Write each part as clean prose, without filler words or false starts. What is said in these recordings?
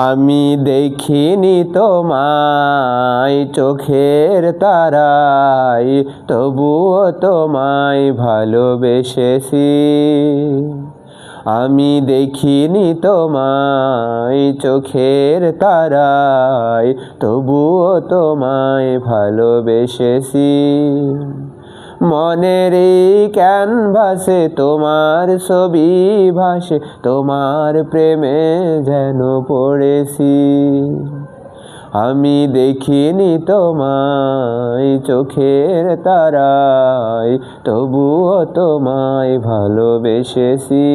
আমি দেখিনি তোমায় চোখের তারায়, তবুও তোমায় ভালোবেসেছি। আমি দেখিনি তোমায় চোখের তারায়, তবুও তোমায় ভালোবেসেছি। মনের এই ক্যানভাসে তোমার ছবি ভাসে, তোমার প্রেমে যেন পড়েছি। আমি দেখিনি তোমায় চোখের তারায়, তবুও তোমায় ভালোবেসেছি।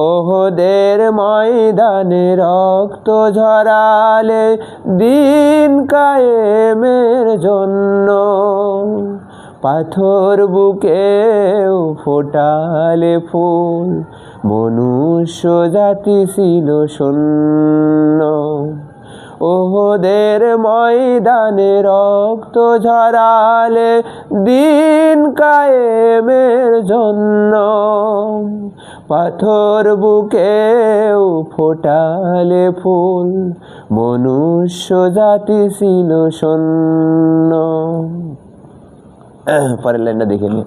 ওহদের ময়দানে রক্ত ঝরালে দিন কায়েমের জন্য, পাথর বুকেও ফোটালে ফুল, মনুষ্য জাতি ছিল শূন্য। ওহদের ময়দানে রক্ত ঝরালে দিন কায়েমের জন্য, পাথর বুকেও ফোটালে ফুল, মনুষ্য জাতি ছিল শূন্য। পরের লাইনটা দেখে নি।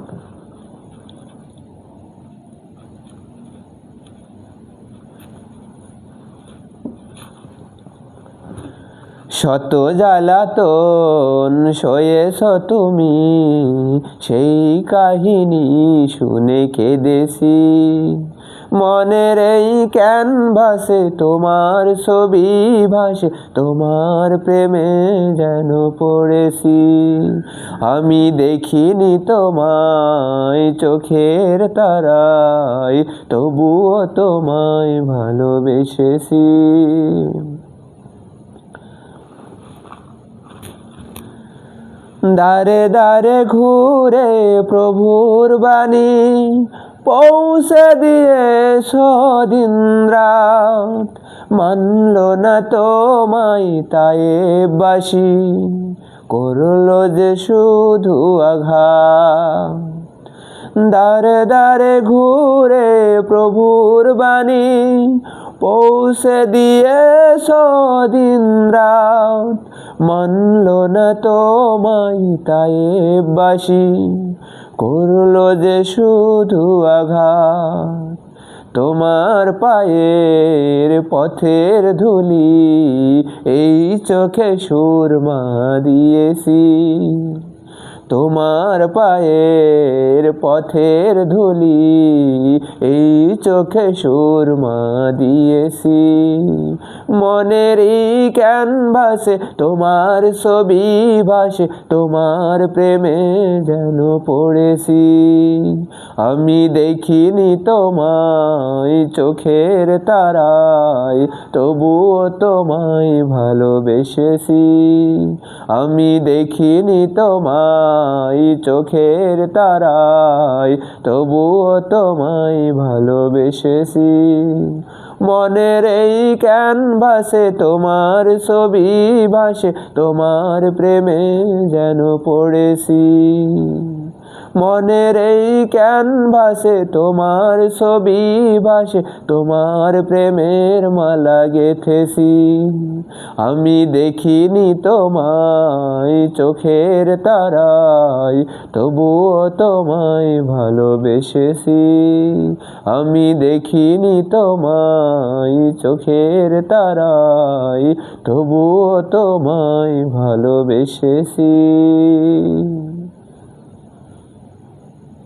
শত জ্বালাতন সয়েছ তুমি, সেই কাহিনী শুনে কেঁদেছি। মনের এই ক্যানভাসে তোমার ছবি ভাসে, তোমার প্রেমে যেন পড়েছি। আমি দেখিনি তোমায় চোখের তারায়, তবুও তোমায় ভালোবেসেছি। দারে দারে ঘুরে প্রভুর বাণী, পৌঁছে দিয়েছ দিন রাত। মানল না তোমায় তায়েববাসী, করলো যে শুধু আঘাত। দারে দারে ঘুরে প্রভুর বাণী, পৌঁছে দিয়েছ দিন রাত। মানল না তোমায় তায়েববাসী, করলো যে শুধু আঘাত। তোমার পায়ের পথের ধুলি এই চোখে সুরমা দিয়েছি। তোমার পায়ের পথের ধুলি এই চোখে সুরমা দিয়েছি। মনের এই ক্যানভাসে তোমার ছবি ভাসে, তোমার প্রেমে যেন পড়েছি। আমি দেখিনি তোমায় চোখের তারায়, তবুও তোমায় ভালোবেসেছি। আমি দেখিনি তোমায় চোখের তারায়, তবুও তোমায় ভালোবেসেছি। মনের এই ক্যানভাসে তোমার ছবি ভাসে, তোমার প্রেমে যেন পড়েছি। মনের এই ক্যানভাসে তোমার ছবি ভাসে, তোমার প্রেমের মালা গেঁথেছি। আমি দেখিনি তোমায় চোখের তারায়, তবুও তোমায় ভালোবেসেছি। আমি দেখিনি তোমায় চোখের তারায়, তবুও তোমায় ভালোবেসেছি।